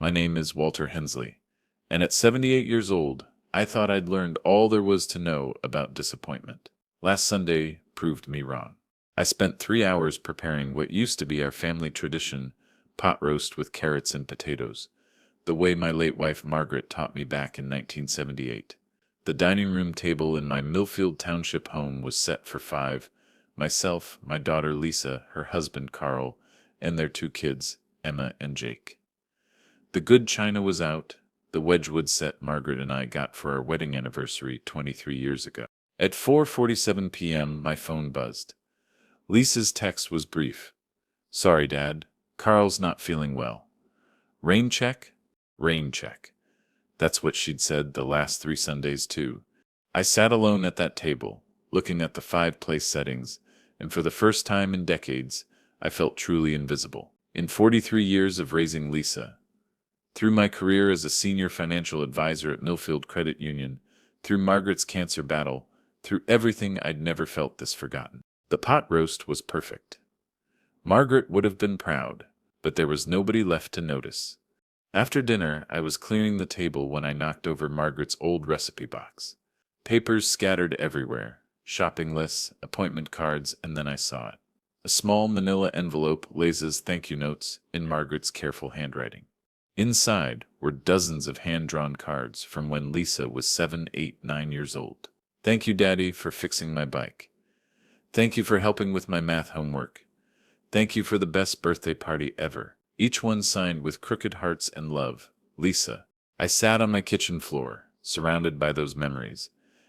My name is Walter Hensley, and at 78 years old, I thought I'd learned all there was to know about disappointment. Last Sunday proved me wrong. I spent 3 hours preparing what used to be our family tradition, pot roast with carrots and potatoes, the way my late wife Margaret taught me back in 1978. The dining room table in my Millfield Township home was set for five: myself, my daughter Lisa, her husband Carl, and their two kids, Emma and Jake. The good china was out, the Wedgwood set Margaret and I got for our wedding anniversary 23 years ago. At 4:47 p.m., my phone buzzed. Lisa's text was brief. "Sorry, Dad. Carl's not feeling well." Rain check? Rain check. That's what she'd said the last 3 Sundays, too. I sat alone at that table, looking at the five-place settings, and for the first time in decades, I felt truly invisible. In 43 years of raising Lisa, through my career as a senior financial advisor at Millfield Credit Union, through Margaret's cancer battle, through everything, I'd never felt this forgotten. The pot roast was perfect. Margaret would have been proud, but there was nobody left to notice. After dinner, I was clearing the table when I knocked over Margaret's old recipe box. Papers scattered everywhere, shopping lists, appointment cards, and then I saw it. A small manila envelope, Lisa's thank you notes, in Margaret's careful handwriting. Inside were dozens of hand-drawn cards from when Lisa was 7, 8, 9 years old. "Thank you, Daddy, for fixing my bike. Thank you for helping with my math homework. Thank you for the best birthday party ever." Each one signed with crooked hearts and love, Lisa. I sat on my kitchen floor, surrounded by those memories,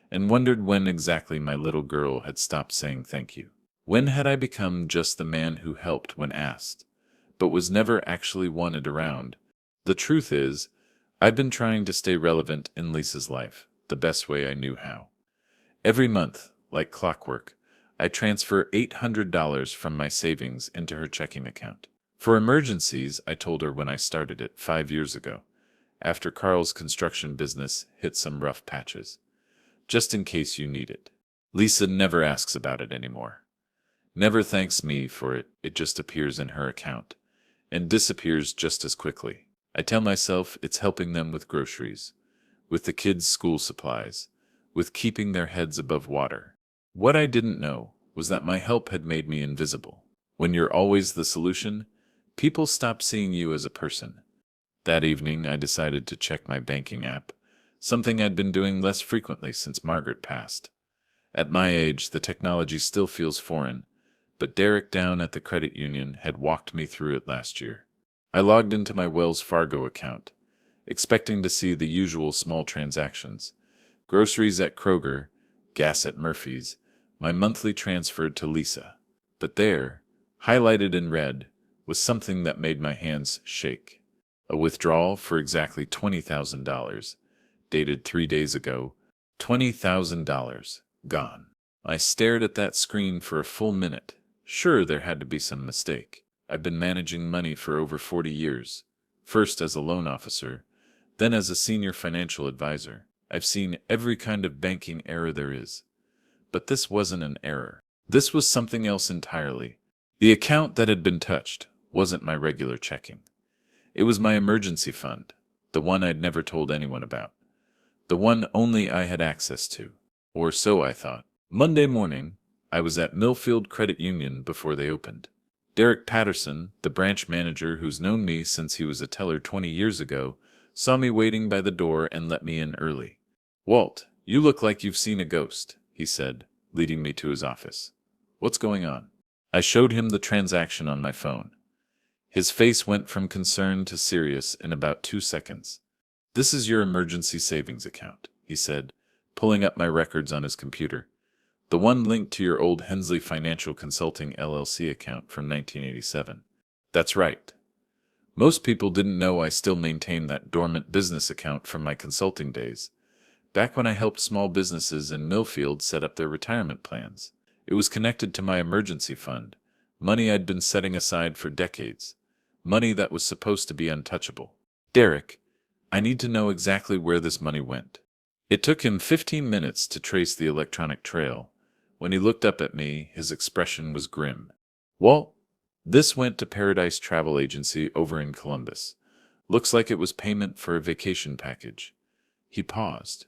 and wondered when exactly my little girl had stopped saying thank you. When had I become just the man who helped when asked, but was never actually wanted around? The truth is, I'd been trying to stay relevant in Lisa's life, the best way I knew how. Every month, like clockwork, I transfer $800 from my savings into her checking account. For emergencies, I told her when I started it 5 years ago, after Carl's construction business hit some rough patches. Just in case you need it. Lisa never asks about it anymore. Never thanks me for it, it just appears in her account, and disappears just as quickly. I tell myself it's helping them with groceries, with the kids' school supplies, with keeping their heads above water. What I didn't know was that my help had made me invisible. When you're always the solution, people stop seeing you as a person. That evening, I decided to check my banking app, something I'd been doing less frequently since Margaret passed. At my age, the technology still feels foreign, but Derek down at the credit union had walked me through it last year. I logged into my Wells Fargo account, expecting to see the usual small transactions: groceries at Kroger, gas at Murphy's, my monthly transfer to Lisa. But there, highlighted in red, was something that made my hands shake. A withdrawal for exactly $20,000, dated 3 days ago. $20,000 gone. I stared at that screen for a full minute. Sure, there had to be some mistake. I've been managing money for over 40 years, first as a loan officer, then as a senior financial advisor. I've seen every kind of banking error there is. But this wasn't an error. This was something else entirely. The account that had been touched wasn't my regular checking. It was my emergency fund, the one I'd never told anyone about, the one only I had access to, or so I thought. Monday morning, I was at Millfield Credit Union before they opened. Derek Patterson, the branch manager who's known me since he was a teller 20 years ago, saw me waiting by the door and let me in early. "Walt, you look like you've seen a ghost," he said, leading me to his office. "What's going on?" I showed him the transaction on my phone. His face went from concern to serious in about 2 seconds. "This is your emergency savings account," he said, pulling up my records on his computer. "The one linked to your old Hensley Financial Consulting LLC account from 1987. That's right. Most people didn't know I still maintained that dormant business account from my consulting days, back when I helped small businesses in Millfield set up their retirement plans. It was connected to my emergency fund, money I'd been setting aside for decades, money that was supposed to be untouchable. Derek, I need to know exactly where this money went." It took him 15 minutes to trace the electronic trail. When he looked up at me, his expression was grim. "Walt, this went to Paradise Travel Agency over in Columbus. Looks like it was payment for a vacation package. He paused.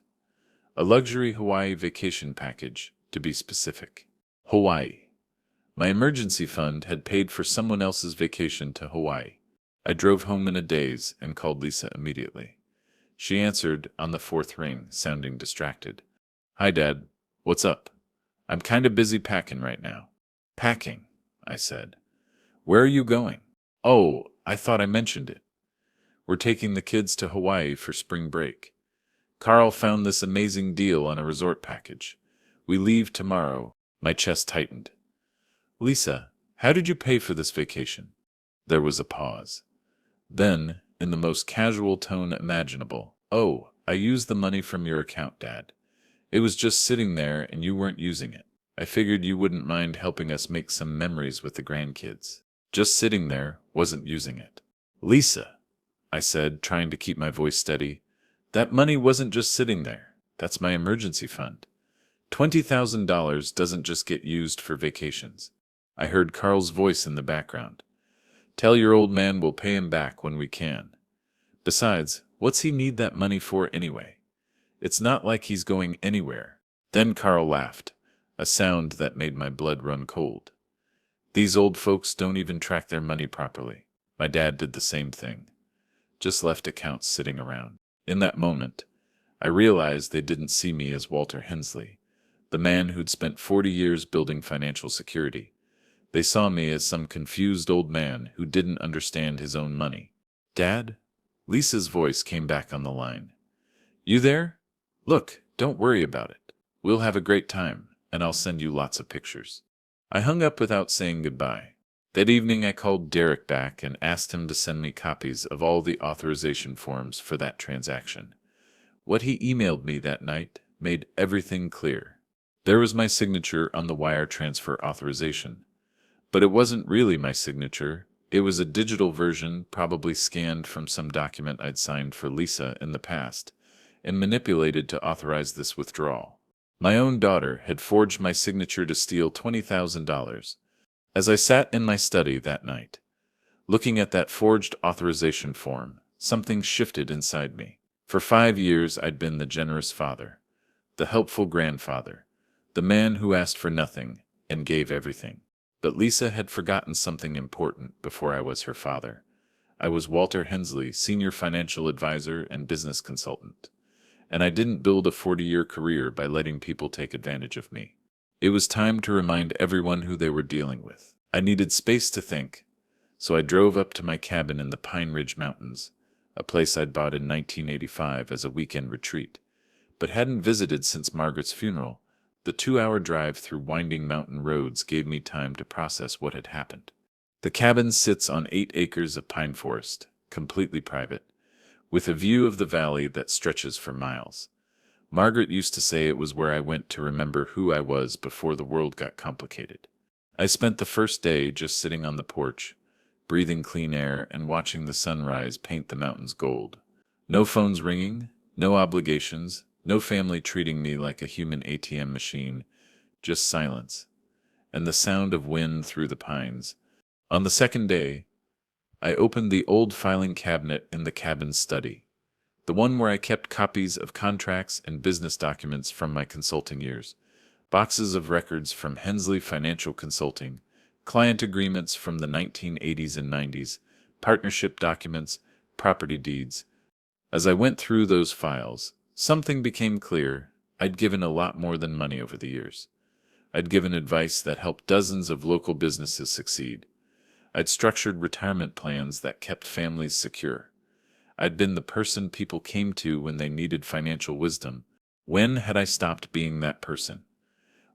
A luxury Hawaii vacation package, to be specific. Hawaii. My emergency fund had paid for someone else's vacation to Hawaii. I drove home in a daze and called Lisa immediately. She answered on the fourth ring, sounding distracted. Hi, Dad. What's up? I'm kind of busy packing right now. Packing, I said. Where are you going? Oh, I thought I mentioned it. We're taking the kids to Hawaii for spring break. Carl found this amazing deal on a resort package. We leave tomorrow. My chest tightened. Lisa, how did you pay for this vacation? There was a pause. Then, in the most casual tone imaginable, oh, I used the money from your account, Dad. It was just sitting there and you weren't using it. I figured you wouldn't mind helping us make some memories with the grandkids. Just sitting there, wasn't using it. Lisa, I said, trying to keep my voice steady, that money wasn't just sitting there. That's my emergency fund. $20,000 doesn't just get used for vacations. I heard Carl's voice in the background. Tell your old man we'll pay him back when we can. Besides, what's he need that money for anyway? It's not like he's going anywhere. Then Carl laughed, a sound that made my blood run cold. These old folks don't even track their money properly. My dad did the same thing. Just left accounts sitting around. In that moment, I realized they didn't see me as Walter Hensley, the man who'd spent 40 years building financial security. They saw me as some confused old man who didn't understand his own money. Dad? Lisa's voice came back on the line. You there? Look, don't worry about it. We'll have a great time, and I'll send you lots of pictures. I hung up without saying goodbye. That evening I called Derek back and asked him to send me copies of all the authorization forms for that transaction. What he emailed me that night made everything clear. There was my signature on the wire transfer authorization. But it wasn't really my signature. It was a digital version, probably scanned from some document I'd signed for Lisa in the past, and manipulated to authorize this withdrawal. My own daughter had forged my signature to steal $20,000. As I sat in my study that night, looking at that forged authorization form, something shifted inside me. For 5 years I'd been the generous father, the helpful grandfather, the man who asked for nothing and gave everything. But Lisa had forgotten something important before I was her father. I was Walter Hensley, senior financial advisor and business consultant. And I didn't build a 40-year career by letting people take advantage of me. It was time to remind everyone who they were dealing with. I needed space to think, so I drove up to my cabin in the Pine Ridge Mountains, a place I'd bought in 1985 as a weekend retreat, but hadn't visited since Margaret's funeral. The 2-hour drive through winding mountain roads gave me time to process what had happened. The cabin sits on 8 acres of pine forest, completely private, with a view of the valley that stretches for miles. Margaret used to say it was where I went to remember who I was before the world got complicated. I spent the first day just sitting on the porch, breathing clean air and watching the sunrise paint the mountains gold. No phones ringing, no obligations, no family treating me like a human ATM machine, just silence, and the sound of wind through the pines. On the second day, I opened the old filing cabinet in the cabin study, the one where I kept copies of contracts and business documents from my consulting years, boxes of records from Hensley Financial Consulting, client agreements from the 1980s and 90s, partnership documents, property deeds. As I went through those files, something became clear. I'd given a lot more than money over the years. I'd given advice that helped dozens of local businesses succeed. I'd structured retirement plans that kept families secure. I'd been the person people came to when they needed financial wisdom. When had I stopped being that person?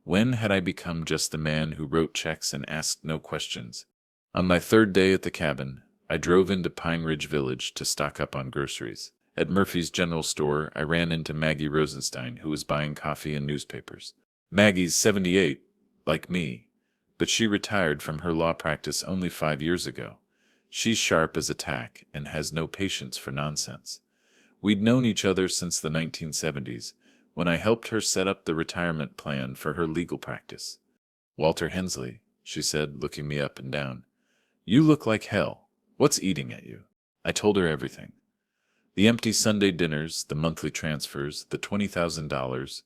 When had I become just the man who wrote checks and asked no questions? On my third day at the cabin, I drove into Pine Ridge Village to stock up on groceries. At Murphy's General Store, I ran into Maggie Rosenstein, who was buying coffee and newspapers. Maggie's 78, like me, but she retired from her law practice only 5 years ago. She's sharp as a tack and has no patience for nonsense. We'd known each other since the 1970s, when I helped her set up the retirement plan for her legal practice. Walter Hensley, she said, looking me up and down. You look like hell. What's eating at you? I told her everything. The empty Sunday dinners, the monthly transfers, the $20,000,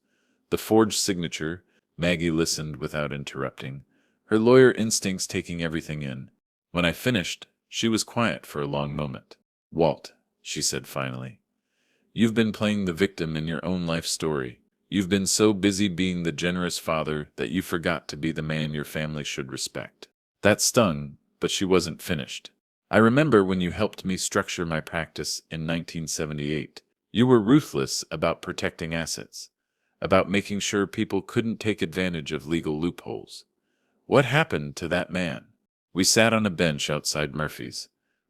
the forged signature. Maggie listened without interrupting, her lawyer instincts taking everything in. When I finished, she was quiet for a long moment. "Walt," she said finally, "you've been playing the victim in your own life story. You've been so busy being the generous father that you forgot to be the man your family should respect." That stung, but she wasn't finished. "I remember when you helped me structure my practice in 1978. You were ruthless about protecting assets, about making sure people couldn't take advantage of legal loopholes. What happened to that man?" We sat on a bench outside Murphy's,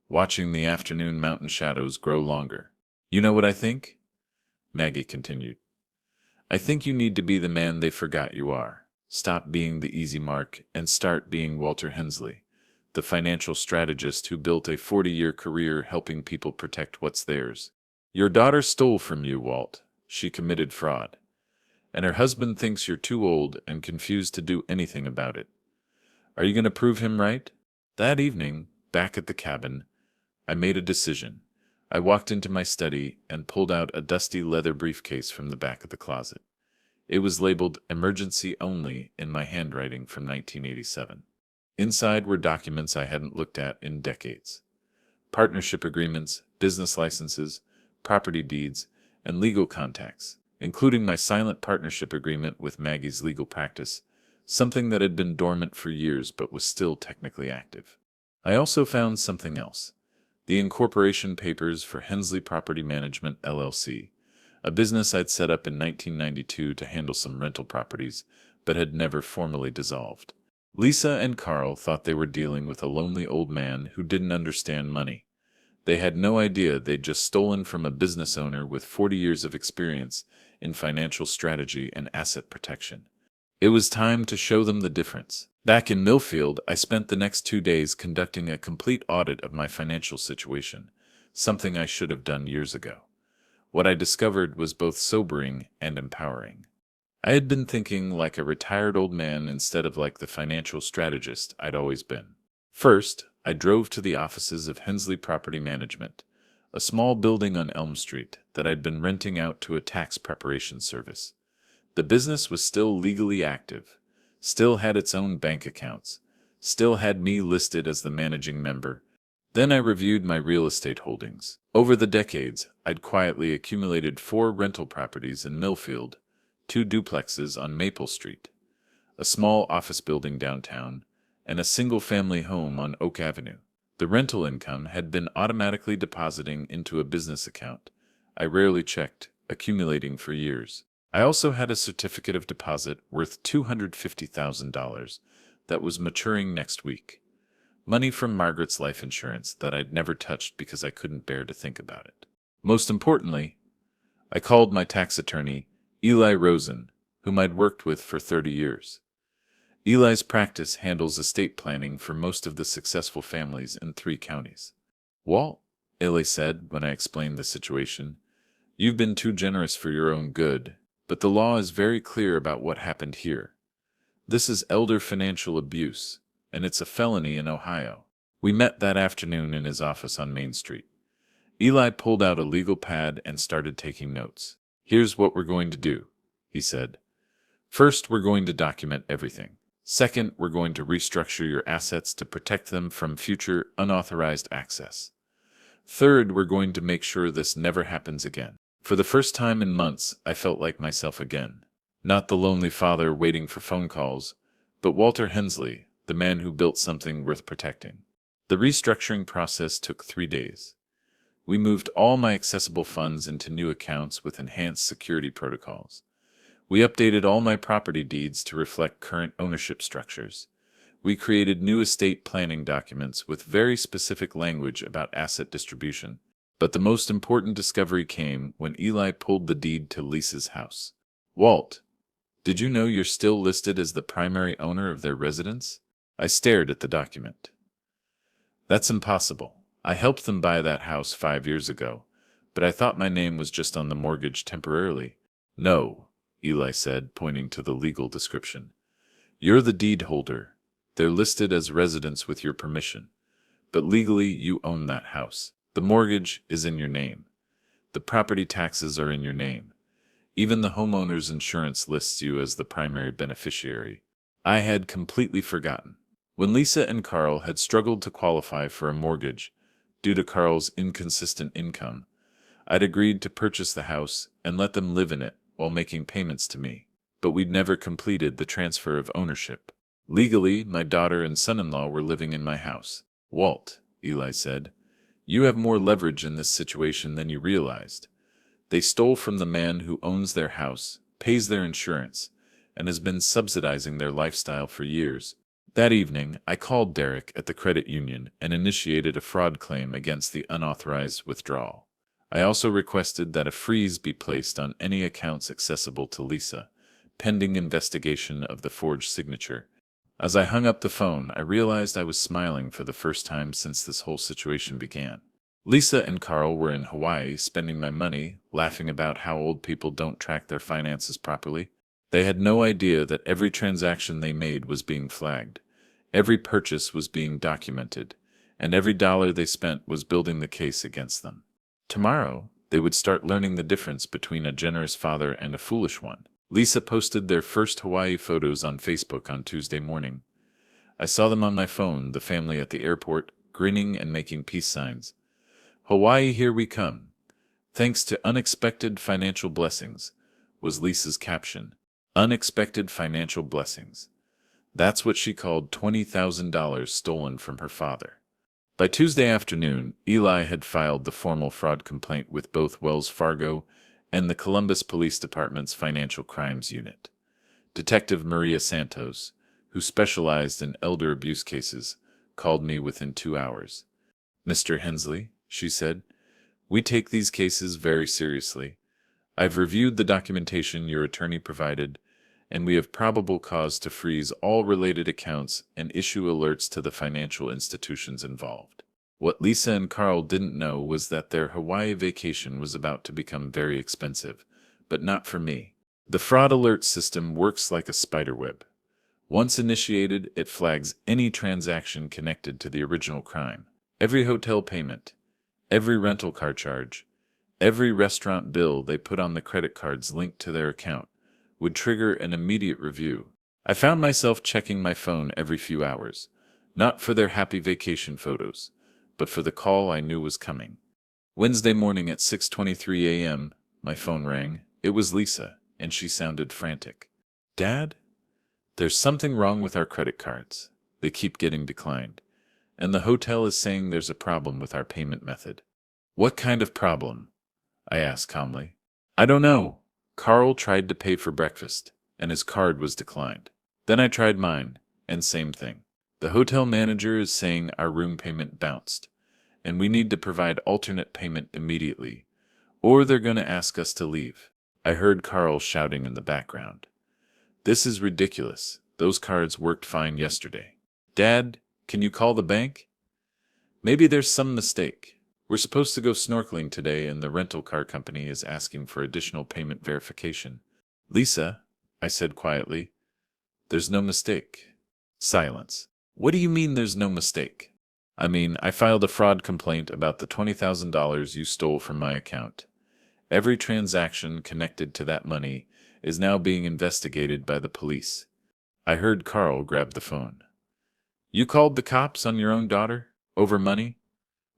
watching the afternoon mountain shadows grow longer. "You know what I think?" Maggie continued. "I think you need to be the man they forgot you are. Stop being the easy mark and start being Walter Hensley, the financial strategist who built a 40-year career helping people protect what's theirs. Your daughter stole from you, Walt. She committed fraud. And her husband thinks you're too old and confused to do anything about it. Are you going to prove him right?" That evening, back at the cabin, I made a decision. I walked into my study and pulled out a dusty leather briefcase from the back of the closet. It was labeled "Emergency Only" in my handwriting from 1987. Inside were documents I hadn't looked at in decades. Partnership agreements, business licenses, property deeds, and legal contacts, including my silent partnership agreement with Maggie's legal practice, something that had been dormant for years but was still technically active. I also found something else: the incorporation papers for Hensley Property Management, LLC, a business I'd set up in 1992 to handle some rental properties, but had never formally dissolved. Lisa and Carl thought they were dealing with a lonely old man who didn't understand money. They had no idea they'd just stolen from a business owner with 40 years of experience in financial strategy and asset protection. It was time to show them the difference. Back in Millfield, I spent the next 2 days conducting a complete audit of my financial situation, something I should have done years ago. What I discovered was both sobering and empowering. I had been thinking like a retired old man instead of like the financial strategist I'd always been. First, I drove to the offices of Hensley Property Management, a small building on Elm Street that I'd been renting out to a tax preparation service. The business was still legally active, still had its own bank accounts, still had me listed as the managing member. Then I reviewed my real estate holdings. Over the decades, I'd quietly accumulated 4 rental properties in Millfield, 2 duplexes on Maple Street, a small office building downtown, and a single-family home on Oak Avenue. The rental income had been automatically depositing into a business account I rarely checked, accumulating for years. I also had a certificate of deposit worth $250,000 that was maturing next week. Money from Margaret's life insurance that I'd never touched because I couldn't bear to think about it. Most importantly, I called my tax attorney, Eli Rosen, whom I'd worked with for 30 years. Eli's practice handles estate planning for most of the successful families in 3 counties. "Walt," Eli said when I explained the situation, "you've been too generous for your own good, but the law is very clear about what happened here. This is elder financial abuse, and it's a felony in Ohio." We met that afternoon in his office on Main Street. Eli pulled out a legal pad and started taking notes. "Here's what we're going to do," he said. "First, we're going to document everything. Second, we're going to restructure your assets to protect them from future unauthorized access. Third, we're going to make sure this never happens again." For the first time in months, I felt like myself again. Not the lonely father waiting for phone calls, but Walter Hensley, the man who built something worth protecting. The restructuring process took 3 days. We moved all my accessible funds into new accounts with enhanced security protocols. We updated all my property deeds to reflect current ownership structures. We created new estate planning documents with very specific language about asset distribution. But the most important discovery came when Eli pulled the deed to Lisa's house. "Walt, did you know you're still listed as the primary owner of their residence?" I stared at the document. "That's impossible. I helped them buy that house 5 years ago, but I thought my name was just on the mortgage temporarily." "No," Eli said, pointing to the legal description. "You're the deed holder. They're listed as residents with your permission, but legally you own that house. The mortgage is in your name. The property taxes are in your name. Even the homeowner's insurance lists you as the primary beneficiary. I had completely forgotten. When Lisa and Carl had struggled to qualify for a mortgage due to Carl's inconsistent income, I'd agreed to purchase the house and let them live in it while making payments to me. But we'd never completed the transfer of ownership. Legally, my daughter and son-in-law were living in my house. Walt, Eli said, you have more leverage in this situation than you realized. They stole from the man who owns their house, pays their insurance, and has been subsidizing their lifestyle for years. That evening, I called Derek at the credit union and initiated a fraud claim against the unauthorized withdrawal. I also requested that a freeze be placed on any accounts accessible to Lisa, pending investigation of the forged signature. As I hung up the phone, I realized I was smiling for the first time since this whole situation began. Lisa and Carl were in Hawaii spending my money, laughing about how old people don't track their finances properly. They had no idea that every transaction they made was being flagged, every purchase was being documented, and every dollar they spent was building the case against them. Tomorrow, they would start learning the difference between a generous father and a foolish one. Lisa posted their first Hawaii photos on Facebook on Tuesday morning. I saw them on my phone, the family at the airport, grinning and making peace signs. Hawaii, here we come. Thanks to unexpected financial blessings, was Lisa's caption. Unexpected financial blessings. That's what she called $20,000 stolen from her father. By Tuesday afternoon, Eli had filed the formal fraud complaint with both Wells Fargo and the Columbus Police Department's Financial Crimes Unit. Detective Maria Santos, who specialized in elder abuse cases, called me within 2 hours. Mr. Hensley, she said, we take these cases very seriously. I've reviewed the documentation your attorney provided, and we have probable cause to freeze all related accounts and issue alerts to the financial institutions involved. What Lisa and Carl didn't know was that their Hawaii vacation was about to become very expensive, but not for me. The fraud alert system works like a spiderweb. Once initiated, it flags any transaction connected to the original crime. Every hotel payment, every rental car charge, every restaurant bill they put on the credit cards linked to their account would trigger an immediate review. I found myself checking my phone every few hours, not for their happy vacation photos, but for the call I knew was coming. Wednesday morning at 6:23 a.m., my phone rang. It was Lisa, and she sounded frantic. Dad? There's something wrong with our credit cards. They keep getting declined. And the hotel is saying there's a problem with our payment method. What kind of problem? I asked calmly. I don't know. Carl tried to pay for breakfast, and his card was declined. Then I tried mine, and same thing. The hotel manager is saying our room payment bounced, and we need to provide alternate payment immediately, or they're going to ask us to leave. I heard Carl shouting in the background. This is ridiculous. Those cards worked fine yesterday. Dad, can you call the bank? Maybe there's some mistake. We're supposed to go snorkeling today, and the rental car company is asking for additional payment verification. Lisa, I said quietly, there's no mistake. Silence. What do you mean there's no mistake? I mean, I filed a fraud complaint about the $20,000 you stole from my account. Every transaction connected to that money is now being investigated by the police. I heard Carl grab the phone. You called the cops on your own daughter? Over money?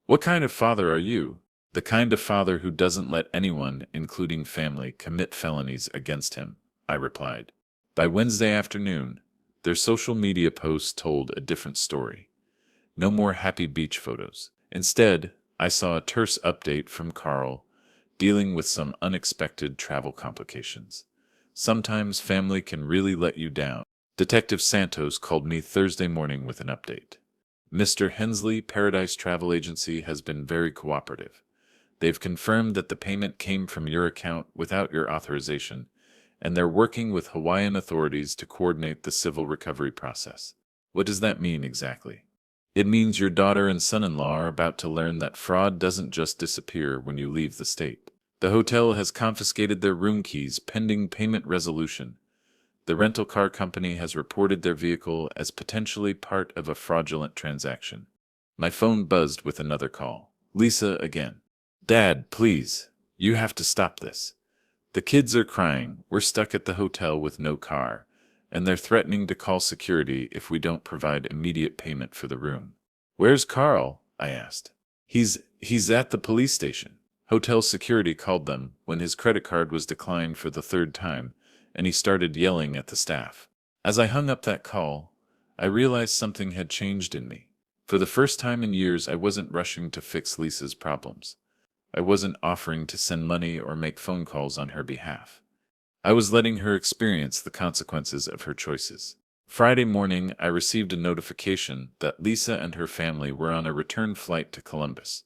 What kind of father are you? The kind of father who doesn't let anyone, including family, commit felonies against him, I replied. By Wednesday afternoon, their social media posts told a different story. No more happy beach photos. Instead, I saw a terse update from Carl, dealing with some unexpected travel complications. Sometimes family can really let you down. Detective Santos called me Thursday morning with an update. Mr. Hensley, Paradise Travel Agency, has been very cooperative. They've confirmed that the payment came from your account without your authorization, and they're working with Hawaiian authorities to coordinate the civil recovery process. What does that mean exactly? It means your daughter and son-in-law are about to learn that fraud doesn't just disappear when you leave the state. The hotel has confiscated their room keys pending payment resolution. The rental car company has reported their vehicle as potentially part of a fraudulent transaction. My phone buzzed with another call. Lisa again. Dad, please. You have to stop this. The kids are crying, we're stuck at the hotel with no car, and they're threatening to call security if we don't provide immediate payment for the room. Where's Carl? I asked. He's at the police station. Hotel security called them when his credit card was declined for the third time, and he started yelling at the staff. As I hung up that call, I realized something had changed in me. For the first time in years, I wasn't rushing to fix Lisa's problems. I wasn't offering to send money or make phone calls on her behalf. I was letting her experience the consequences of her choices. Friday morning, I received a notification that Lisa and her family were on a return flight to Columbus.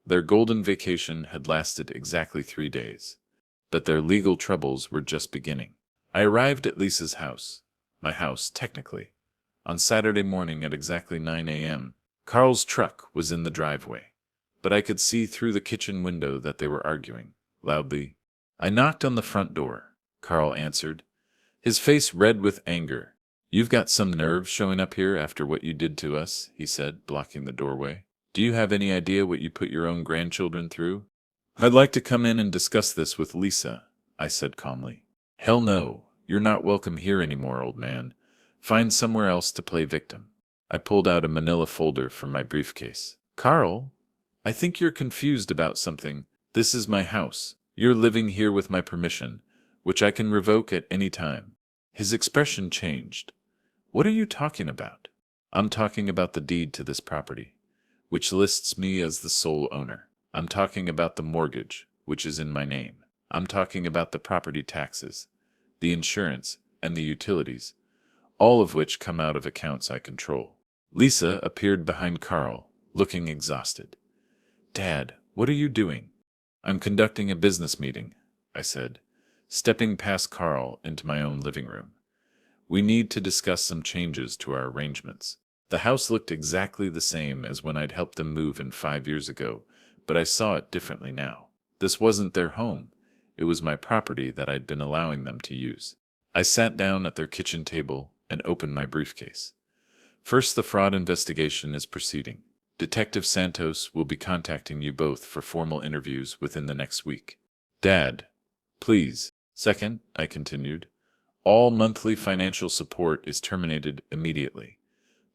Their golden vacation had lasted exactly 3 days, but their legal troubles were just beginning. I arrived at Lisa's house, my house technically, on Saturday morning at exactly 9 a.m. Carl's truck was in the driveway, but I could see through the kitchen window that they were arguing, loudly. I knocked on the front door. Carl answered, his face red with anger. You've got some nerve showing up here after what you did to us, he said, blocking the doorway. Do you have any idea what you put your own grandchildren through? I'd like to come in and discuss this with Lisa, I said calmly. Hell no, you're not welcome here anymore, old man. Find somewhere else to play victim. I pulled out a manila folder from my briefcase. Carl, I think you're confused about something. This is my house. You're living here with my permission, which I can revoke at any time. His expression changed. What are you talking about? I'm talking about the deed to this property, which lists me as the sole owner. I'm talking about the mortgage, which is in my name. I'm talking about the property taxes, the insurance, and the utilities, all of which come out of accounts I control. Lisa appeared behind Carl, looking exhausted. Dad, what are you doing? I'm conducting a business meeting, I said, stepping past Carl into my own living room. We need to discuss some changes to our arrangements. The house looked exactly the same as when I'd helped them move in 5 years ago, but I saw it differently now. This wasn't their home. It was my property that I'd been allowing them to use. I sat down at their kitchen table and opened my briefcase. First, the fraud investigation is proceeding. Detective Santos will be contacting you both for formal interviews within the next week. Dad, please. Second, I continued, all monthly financial support is terminated immediately.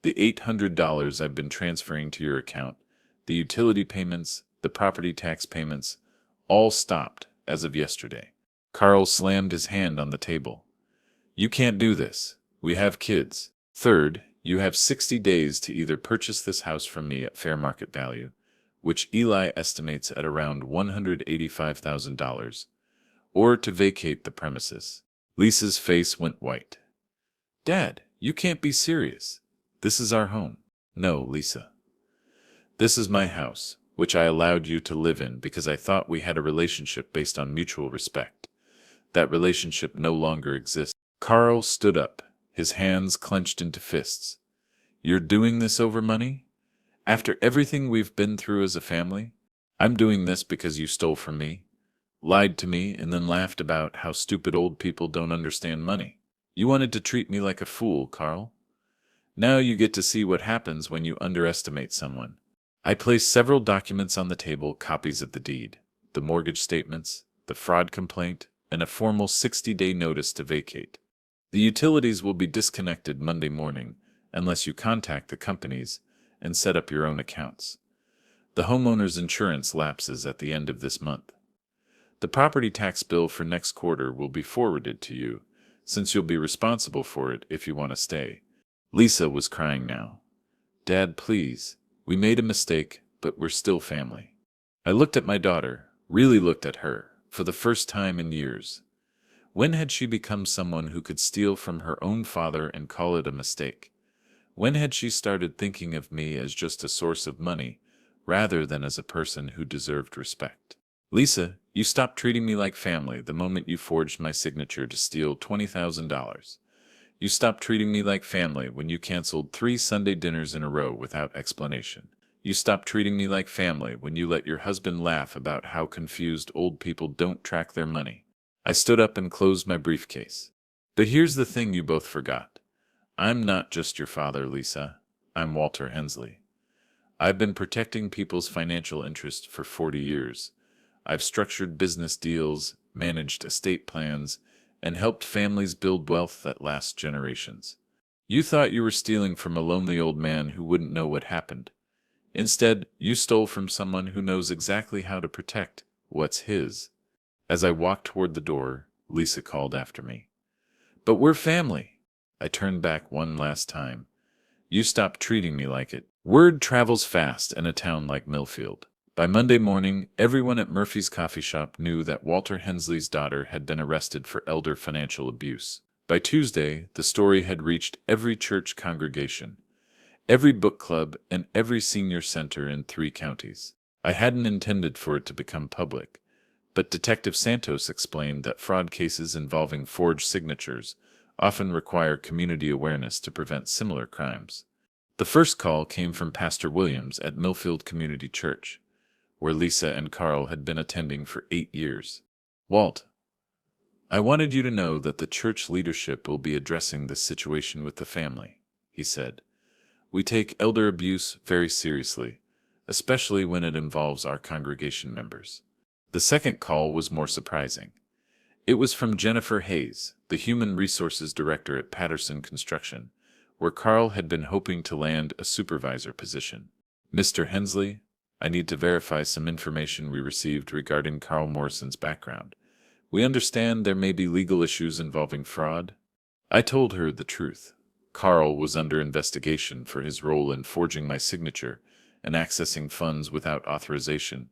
The $800 I've been transferring to your account, the utility payments, the property tax payments, all stopped as of yesterday. Carl slammed his hand on the table. You can't do this. We have kids. Third, you have 60 days to either purchase this house from me at fair market value, which Eli estimates at around $185,000, or to vacate the premises. Lisa's face went white. Dad, you can't be serious. This is our home. No, Lisa. This is my house, which I allowed you to live in because I thought we had a relationship based on mutual respect. That relationship no longer exists. Carl stood up, his hands clenched into fists. You're doing this over money? After everything we've been through as a family? I'm doing this because you stole from me, lied to me, and then laughed about how stupid old people don't understand money. You wanted to treat me like a fool, Carl. Now you get to see what happens when you underestimate someone. I placed several documents on the table, copies of the deed, the mortgage statements, the fraud complaint, and a formal 60-day notice to vacate. The utilities will be disconnected Monday morning unless you contact the companies and set up your own accounts. The homeowner's insurance lapses at the end of this month. The property tax bill for next quarter will be forwarded to you, since you'll be responsible for it if you want to stay. Lisa was crying now. Dad, please. We made a mistake, but we're still family. I looked at my daughter, really looked at her, for the first time in years. When had she become someone who could steal from her own father and call it a mistake? When had she started thinking of me as just a source of money, rather than as a person who deserved respect? Lisa, you stopped treating me like family the moment you forged my signature to steal $20,000. You stopped treating me like family when you canceled 3 Sunday dinners in a row without explanation. You stopped treating me like family when you let your husband laugh about how confused old people don't track their money. I stood up and closed my briefcase. But here's the thing you both forgot. I'm not just your father, Lisa. I'm Walter Hensley. I've been protecting people's financial interests for 40 years. I've structured business deals, managed estate plans, and helped families build wealth that lasts generations. You thought you were stealing from a lonely old man who wouldn't know what happened. Instead, you stole from someone who knows exactly how to protect what's his. As I walked toward the door, Lisa called after me. But we're family. I turned back one last time. You stopped treating me like it. Word travels fast in a town like Millfield. By Monday morning, everyone at Murphy's coffee shop knew that Walter Hensley's daughter had been arrested for elder financial abuse. By Tuesday, the story had reached every church congregation, every book club, and every senior center in 3 counties. I hadn't intended for it to become public, but Detective Santos explained that fraud cases involving forged signatures often require community awareness to prevent similar crimes. The first call came from Pastor Williams at Millfield Community Church, where Lisa and Carl had been attending for 8 years. Walt, I wanted you to know that the church leadership will be addressing this situation with the family, he said. We take elder abuse very seriously, especially when it involves our congregation members. The second call was more surprising. It was from Jennifer Hayes, the Human Resources Director at Patterson Construction, where Carl had been hoping to land a supervisor position. Mr. Hensley, I need to verify some information we received regarding Carl Morrison's background. We understand there may be legal issues involving fraud. I told her the truth. Carl was under investigation for his role in forging my signature and accessing funds without authorization.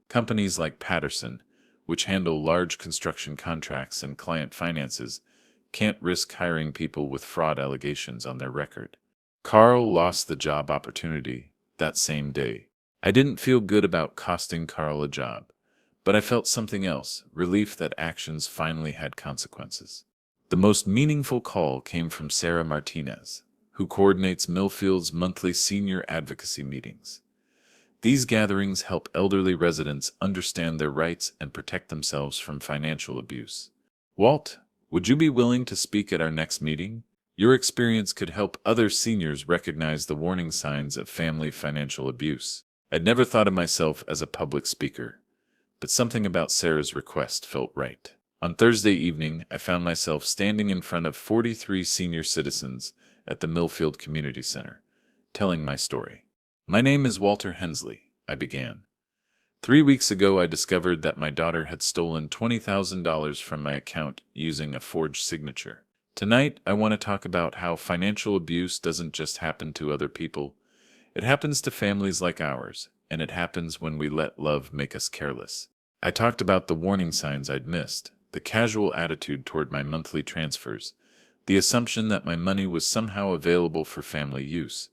Companies like Patterson, which handle large construction contracts and client finances, can't risk hiring people with fraud allegations on their record. Carl lost the job opportunity that same day. I didn't feel good about costing Carl a job, but I felt something else, relief that actions finally had consequences. The most meaningful call came from Sarah Martinez, who coordinates Millfield's monthly senior advocacy meetings. These gatherings help elderly residents understand their rights and protect themselves from financial abuse. Walt, would you be willing to speak at our next meeting? Your experience could help other seniors recognize the warning signs of family financial abuse. I'd never thought of myself as a public speaker, but something about Sarah's request felt right. On Thursday evening, I found myself standing in front of 43 senior citizens at the Millfield Community Center, telling my story. My name is Walter Hensley, I began. 3 weeks ago, I discovered that my daughter had stolen $20,000 from my account using a forged signature. Tonight, I want to talk about how financial abuse doesn't just happen to other people. It happens to families like ours, and it happens when we let love make us careless. I talked about the warning signs I'd missed, the casual attitude toward my monthly transfers, the assumption that my money was somehow available for family use,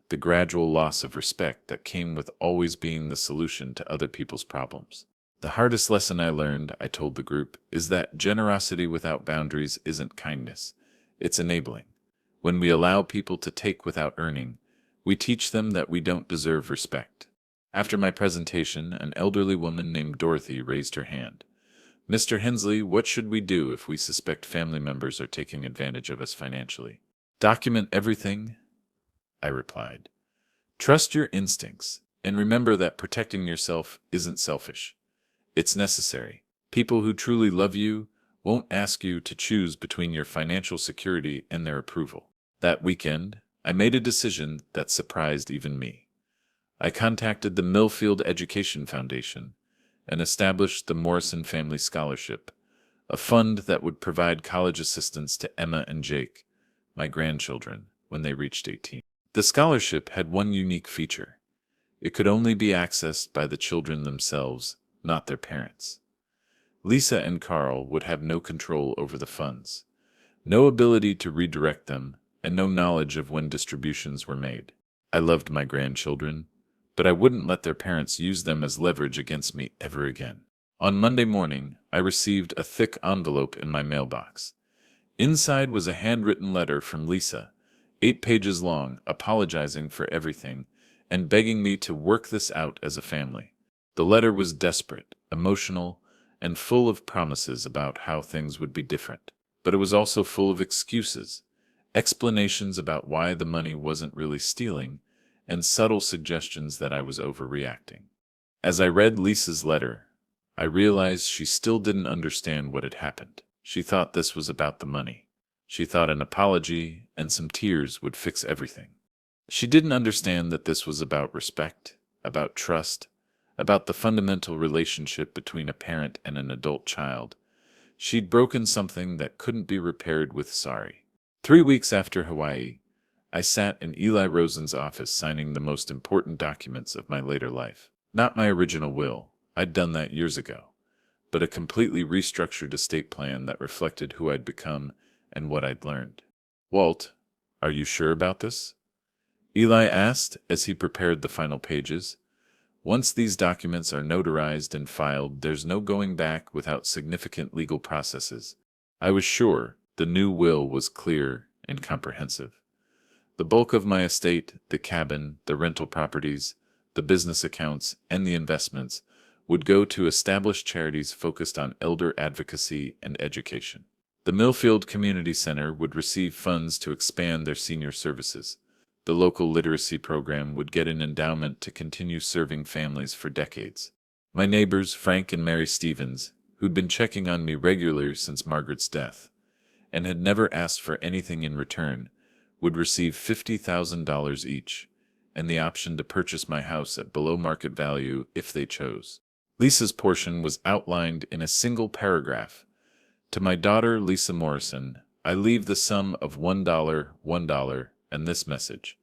the gradual loss of respect that came with always being the solution to other people's problems. The hardest lesson I learned, I told the group, is that generosity without boundaries isn't kindness. It's enabling. When we allow people to take without earning, we teach them that we don't deserve respect. After my presentation, an elderly woman named Dorothy raised her hand. Mr. Hensley, what should we do if we suspect family members are taking advantage of us financially? Document everything, I replied. Trust your instincts, and remember that protecting yourself isn't selfish. It's necessary. People who truly love you won't ask you to choose between your financial security and their approval. That weekend, I made a decision that surprised even me. I contacted the Millfield Education Foundation and established the Morrison Family Scholarship, a fund that would provide college assistance to Emma and Jake, my grandchildren, when they reached 18. The scholarship had one unique feature. It could only be accessed by the children themselves, not their parents. Lisa and Carl would have no control over the funds, no ability to redirect them, and no knowledge of when distributions were made. I loved my grandchildren, but I wouldn't let their parents use them as leverage against me ever again. On Monday morning, I received a thick envelope in my mailbox. Inside was a handwritten letter from Lisa, 8 pages long, apologizing for everything and begging me to work this out as a family. The letter was desperate, emotional, and full of promises about how things would be different. But it was also full of excuses, explanations about why the money wasn't really stealing, and subtle suggestions that I was overreacting. As I read Lisa's letter, I realized she still didn't understand what had happened. She thought this was about the money. She thought an apology and some tears would fix everything. She didn't understand that this was about respect, about trust, about the fundamental relationship between a parent and an adult child. She'd broken something that couldn't be repaired with sorry. 3 weeks after Hawaii, I sat in Eli Rosen's office signing the most important documents of my later life. Not my original will, I'd done that years ago, but a completely restructured estate plan that reflected who I'd become and what I'd learned. "Walt, are you sure about this?" Eli asked as he prepared the final pages. "Once these documents are notarized and filed, there's no going back without significant legal processes." I was sure. The new will was clear and comprehensive. The bulk of my estate, the cabin, the rental properties, the business accounts, and the investments, would go to established charities focused on elder advocacy and education. The Millfield Community Center would receive funds to expand their senior services. The local literacy program would get an endowment to continue serving families for decades. My neighbors, Frank and Mary Stevens, who'd been checking on me regularly since Margaret's death, and had never asked for anything in return, would receive $50,000 each, and the option to purchase my house at below market value if they chose. Lisa's portion was outlined in a single paragraph. "To my daughter, Lisa Morrison, I leave the sum of $1, and this message.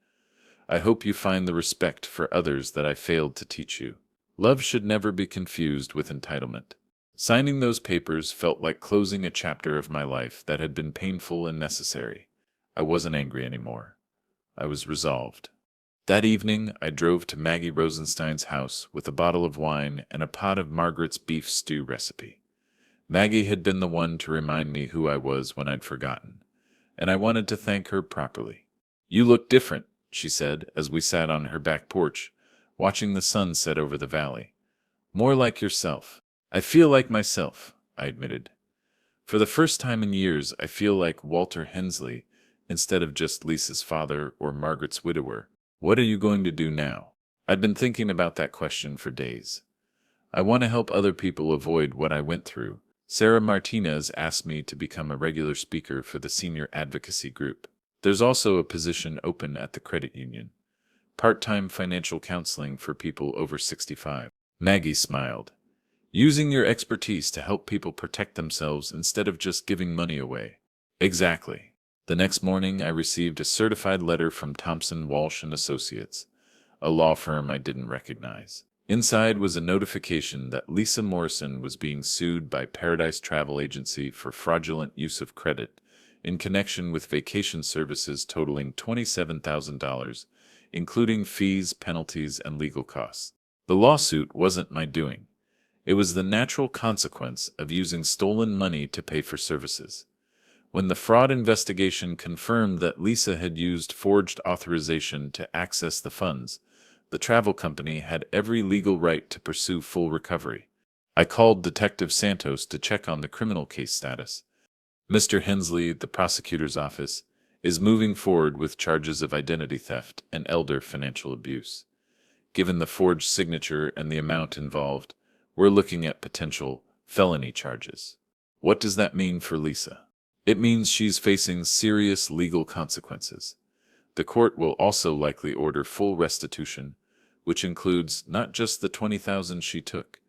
I hope you find the respect for others that I failed to teach you. Love should never be confused with entitlement." Signing those papers felt like closing a chapter of my life that had been painful and necessary. I wasn't angry anymore. I was resolved. That evening, I drove to Maggie Rosenstein's house with a bottle of wine and a pot of Margaret's beef stew recipe. Maggie had been the one to remind me who I was when I'd forgotten, and I wanted to thank her properly. "You look different," she said as we sat on her back porch, watching the sun set over the valley. "More like yourself." "I feel like myself," I admitted. "For the first time in years, I feel like Walter Hensley instead of just Lisa's father or Margaret's widower." "What are you going to do now?" I'd been thinking about that question for days. "I want to help other people avoid what I went through. Sarah Martinez asked me to become a regular speaker for the senior advocacy group. There's also a position open at the credit union. Part-time financial counseling for people over 65. Maggie smiled. "Using your expertise to help people protect themselves instead of just giving money away." Exactly. The next morning, I received a certified letter from Thompson Walsh and Associates, a law firm I didn't recognize. Inside was a notification that Lisa Morrison was being sued by Paradise Travel Agency for fraudulent use of credit in connection with vacation services totaling $27,000, including fees, penalties, and legal costs. The lawsuit wasn't my doing. It was the natural consequence of using stolen money to pay for services. When the fraud investigation confirmed that Lisa had used forged authorization to access the funds, the travel company had every legal right to pursue full recovery. I called Detective Santos to check on the criminal case status. "Mr. Hensley, the prosecutor's office, is moving forward with charges of identity theft and elder financial abuse. Given the forged signature and the amount involved, we're looking at potential felony charges." "What does that mean for Lisa?" "It means she's facing serious legal consequences. The court will also likely order full restitution, which includes not just the $20,000 she took,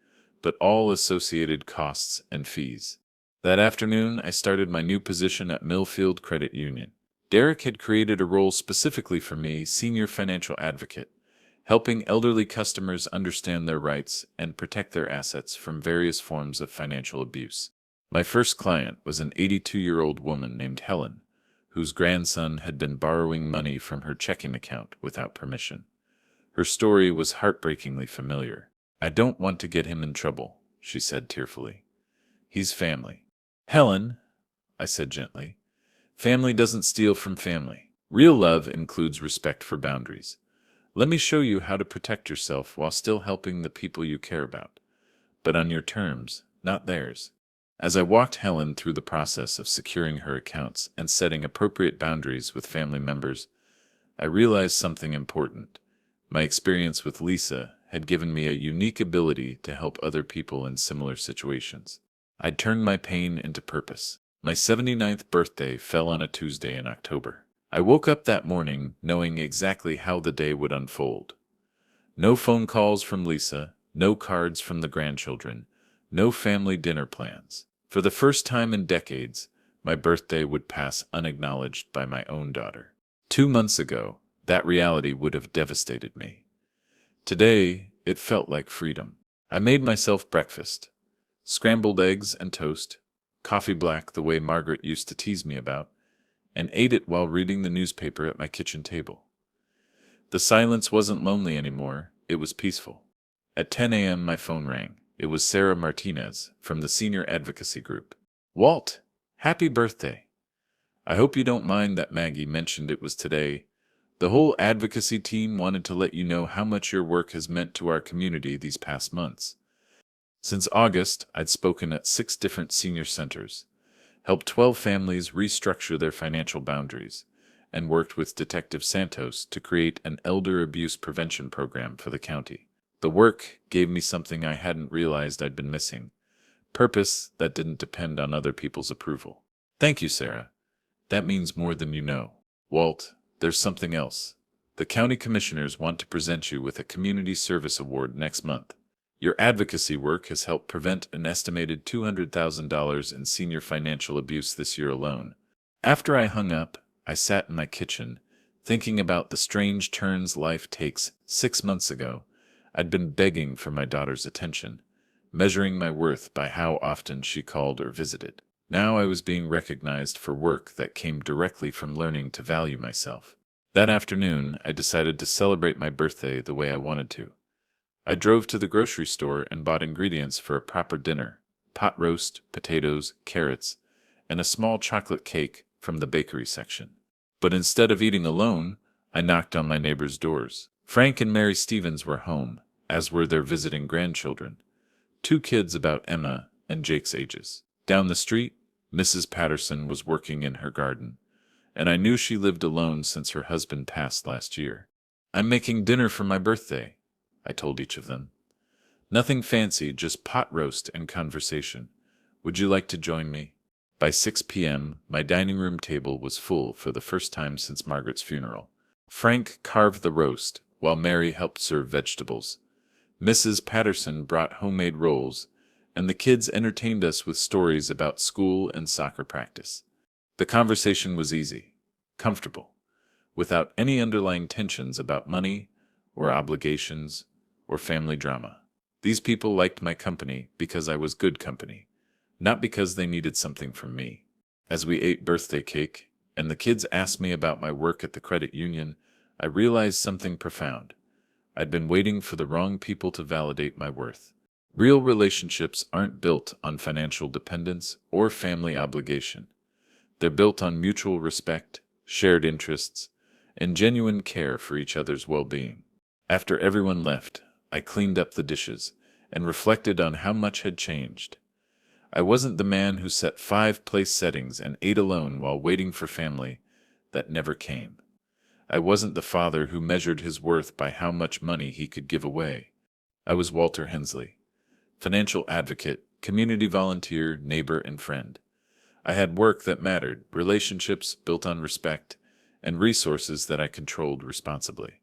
but all associated costs and fees." That afternoon, I started my new position at Millfield Credit Union. Derek had created a role specifically for me, senior financial advocate, helping elderly customers understand their rights and protect their assets from various forms of financial abuse. My first client was an 82-year-old woman named Helen, whose grandson had been borrowing money from her checking account without permission. Her story was heartbreakingly familiar. "I don't want to get him in trouble," she said tearfully. "He's family." "Helen," I said gently, "family doesn't steal from family. Real love includes respect for boundaries. Let me show you how to protect yourself while still helping the people you care about, but on your terms, not theirs." As I walked Helen through the process of securing her accounts and setting appropriate boundaries with family members, I realized something important. My experience with Lisa had given me a unique ability to help other people in similar situations. I'd turned my pain into purpose. My 79th birthday fell on a Tuesday in October. I woke up that morning knowing exactly how the day would unfold. No phone calls from Lisa, no cards from the grandchildren, no family dinner plans. For the first time in decades, my birthday would pass unacknowledged by my own daughter. 2 months ago, that reality would have devastated me. Today, it felt like freedom. I made myself breakfast. Scrambled eggs and toast, coffee black the way Margaret used to tease me about, and ate it while reading the newspaper at my kitchen table. The silence wasn't lonely anymore, it was peaceful. At 10 a.m. my phone rang. It was Sarah Martinez from the Senior Advocacy Group. "Walt, happy birthday. I hope you don't mind that Maggie mentioned it was today. The whole advocacy team wanted to let you know how much your work has meant to our community these past months. Since August, I'd spoken at 6 different senior centers, helped 12 families restructure their financial boundaries, and worked with Detective Santos to create an elder abuse prevention program for the county. The work gave me something I hadn't realized I'd been missing, purpose that didn't depend on other people's approval." "Thank you, Sarah. That means more than you know." "Walt, there's something else. The county commissioners want to present you with a community service award next month. Your advocacy work has helped prevent an estimated $200,000 in senior financial abuse this year alone." After I hung up, I sat in my kitchen, thinking about the strange turns life takes. 6 months ago, I'd been begging for my daughter's attention, measuring my worth by how often she called or visited. Now I was being recognized for work that came directly from learning to value myself. That afternoon, I decided to celebrate my birthday the way I wanted to. I drove to the grocery store and bought ingredients for a proper dinner: pot roast, potatoes, carrots, and a small chocolate cake from the bakery section. But instead of eating alone, I knocked on my neighbors' doors. Frank and Mary Stevens were home, as were their visiting grandchildren, 2 kids about Emma and Jake's ages. Down the street, Mrs. Patterson was working in her garden, and I knew she lived alone since her husband passed last year. "I'm making dinner for my birthday," I told each of them. "Nothing fancy, just pot roast and conversation. Would you like to join me?" By 6 p.m., my dining room table was full for the first time since Margaret's funeral. Frank carved the roast, while Mary helped serve vegetables. Mrs. Patterson brought homemade rolls, and the kids entertained us with stories about school and soccer practice. The conversation was easy, comfortable, without any underlying tensions about money or obligations or family drama. These people liked my company because I was good company, not because they needed something from me. As we ate birthday cake, and the kids asked me about my work at the credit union, I realized something profound. I'd been waiting for the wrong people to validate my worth. Real relationships aren't built on financial dependence or family obligation. They're built on mutual respect, shared interests, and genuine care for each other's well-being. After everyone left, I cleaned up the dishes and reflected on how much had changed. I wasn't the man who set 5 place settings and ate alone while waiting for family that never came. I wasn't the father who measured his worth by how much money he could give away. I was Walter Hensley, financial advocate, community volunteer, neighbor, and friend. I had work that mattered, relationships built on respect, and resources that I controlled responsibly.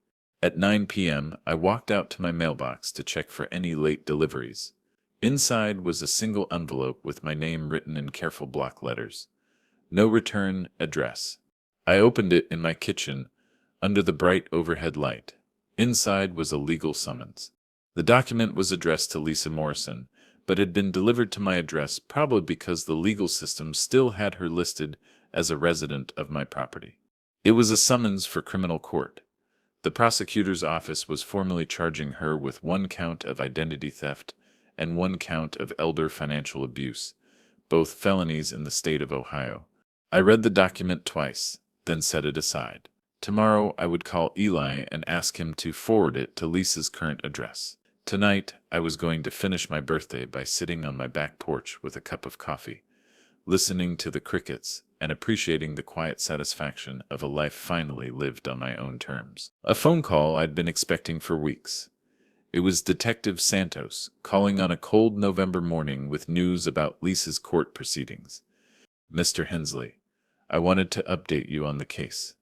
At 9 p.m., I walked out to my mailbox to check for any late deliveries. Inside was a single envelope with my name written in careful block letters. No return address. I opened it in my kitchen, under the bright overhead light. Inside was a legal summons. The document was addressed to Lisa Morrison, but had been delivered to my address probably because the legal system still had her listed as a resident of my property. It was a summons for criminal court. The prosecutor's office was formally charging her with 1 count of identity theft and 1 count of elder financial abuse, both felonies in the state of Ohio. I read the document twice, then set it aside. Tomorrow I would call Eli and ask him to forward it to Lisa's current address. Tonight I was going to finish my birthday by sitting on my back porch with a cup of coffee, listening to the crickets and appreciating the quiet satisfaction of a life finally lived on my own terms. A phone call I'd been expecting for weeks. It was Detective Santos calling on a cold November morning with news about Lisa's court proceedings. Mr. Hensley, I wanted to update you on the case.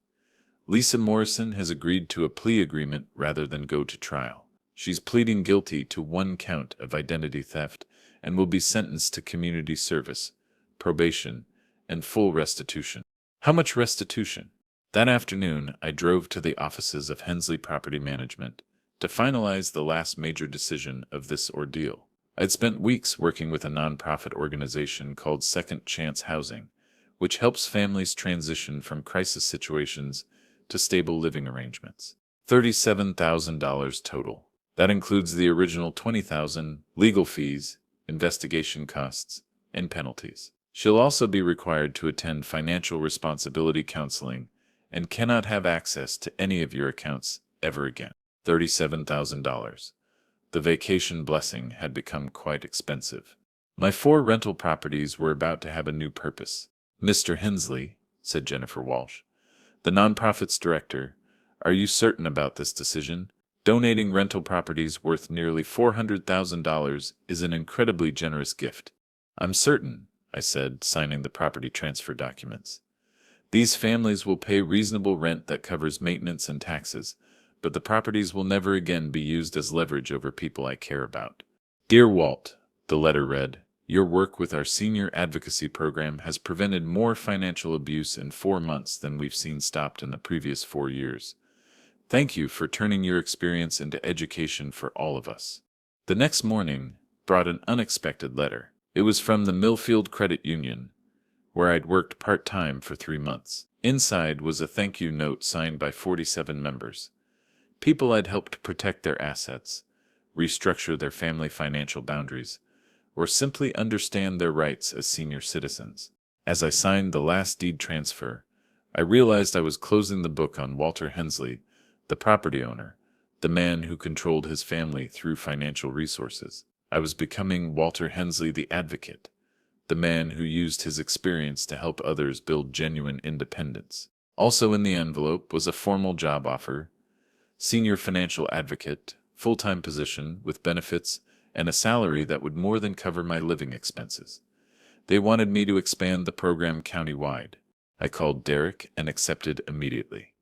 Lisa Morrison has agreed to a plea agreement rather than go to trial. She's pleading guilty to one count of identity theft and will be sentenced to community service, probation, and full restitution. How much restitution? That afternoon, I drove to the offices of Hensley Property Management to finalize the last major decision of this ordeal. I'd spent weeks working with a nonprofit organization called Second Chance Housing, which helps families transition from crisis situations to stable living arrangements. $37,000 total. That includes the original $20,000, legal fees, investigation costs, and penalties. She'll also be required to attend financial responsibility counseling and cannot have access to any of your accounts ever again. $37,000. The vacation blessing had become quite expensive. My 4 rental properties were about to have a new purpose. Mr. Hensley, said Jennifer Walsh, the nonprofit's director, are you certain about this decision? Donating rental properties worth nearly $400,000 is an incredibly generous gift. I'm certain, I said, signing the property transfer documents. These families will pay reasonable rent that covers maintenance and taxes, but the properties will never again be used as leverage over people I care about. Dear Walt, the letter read, your work with our senior advocacy program has prevented more financial abuse in 4 months than we've seen stopped in the previous 4 years. Thank you for turning your experience into education for all of us. The next morning brought an unexpected letter. It was from the Millfield Credit Union, where I'd worked part-time for 3 months. Inside was a thank you note signed by 47 members. People I'd helped protect their assets, restructure their family financial boundaries, or simply understand their rights as senior citizens. As I signed the last deed transfer, I realized I was closing the book on Walter Hensley, the property owner, the man who controlled his family through financial resources. I was becoming Walter Hensley the advocate, the man who used his experience to help others build genuine independence. Also in the envelope was a formal job offer, senior financial advocate, full-time position with benefits, and a salary that would more than cover my living expenses. They wanted me to expand the program countywide. I called Derek and accepted immediately.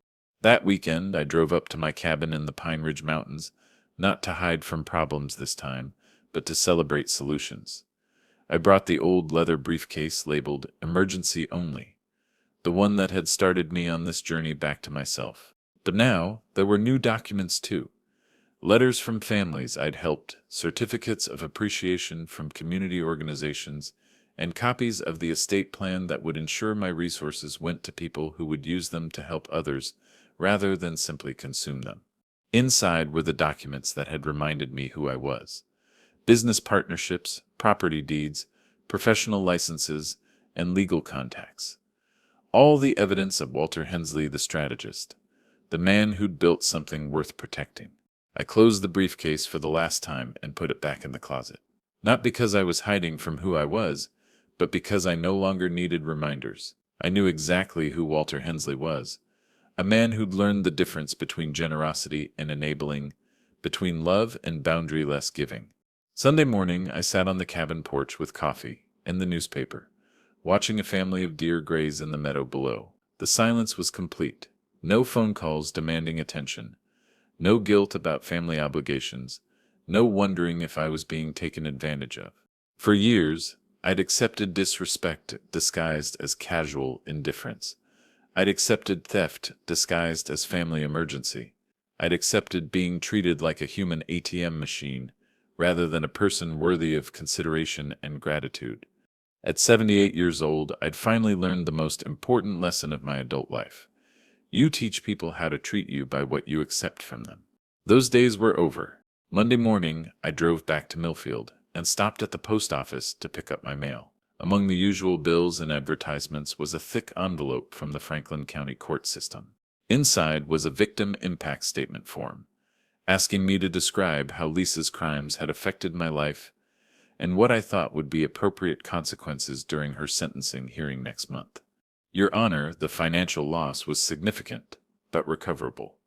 That weekend, I drove up to my cabin in the Pine Ridge Mountains, not to hide from problems this time, but to celebrate solutions. I brought the old leather briefcase labeled Emergency Only, the one that had started me on this journey back to myself. But now, there were new documents too. Letters from families I'd helped, certificates of appreciation from community organizations, and copies of the estate plan that would ensure my resources went to people who would use them to help others rather than simply consume them. Inside were the documents that had reminded me who I was. Business partnerships, property deeds, professional licenses, and legal contacts. All the evidence of Walter Hensley the strategist, the man who'd built something worth protecting. I closed the briefcase for the last time and put it back in the closet. Not because I was hiding from who I was, but because I no longer needed reminders. I knew exactly who Walter Hensley was, a man who'd learned the difference between generosity and enabling, between love and boundary-less giving. Sunday morning, I sat on the cabin porch with coffee and the newspaper, watching a family of deer graze in the meadow below. The silence was complete. No phone calls demanding attention. No guilt about family obligations. No wondering if I was being taken advantage of. For years, I'd accepted disrespect disguised as casual indifference. I'd accepted theft disguised as family emergency. I'd accepted being treated like a human ATM machine rather than a person worthy of consideration and gratitude. At 78 years old, I'd finally learned the most important lesson of my adult life. You teach people how to treat you by what you accept from them. Those days were over. Monday morning, I drove back to Millfield and stopped at the post office to pick up my mail. Among the usual bills and advertisements was a thick envelope from the Franklin County court system. Inside was a victim impact statement form, asking me to describe how Lisa's crimes had affected my life and what I thought would be appropriate consequences during her sentencing hearing next month. Your Honor, the financial loss was significant, but recoverable.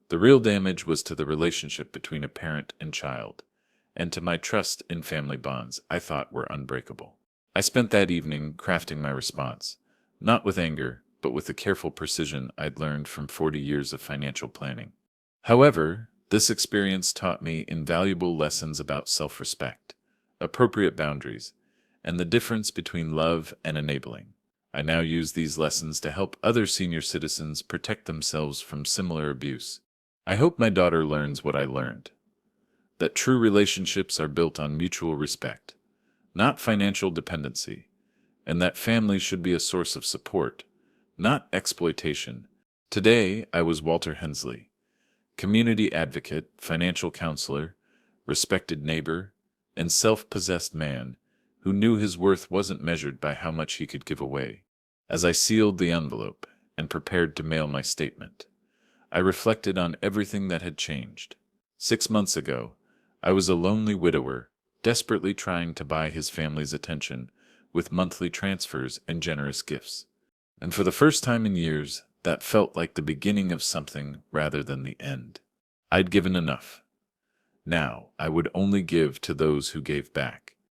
The real damage was to the relationship between a parent and child, and to my trust in family bonds I thought were unbreakable. I spent that evening crafting my response, not with anger, but with the careful precision I'd learned from 40 years of financial planning. However, this experience taught me invaluable lessons about self-respect, appropriate boundaries, and the difference between love and enabling. I now use these lessons to help other senior citizens protect themselves from similar abuse. I hope my daughter learns what I learned, that true relationships are built on mutual respect, not financial dependency, and that family should be a source of support, not exploitation. Today, I was Walter Hensley, community advocate, financial counselor, respected neighbor, and self-possessed man who knew his worth wasn't measured by how much he could give away. As I sealed the envelope and prepared to mail my statement, I reflected on everything that had changed. 6 months ago, I was a lonely widower, desperately trying to buy his family's attention with monthly transfers and generous gifts. And for the first time in years, that felt like the beginning of something rather than the end. I'd given enough. Now, I would only give to those who gave back.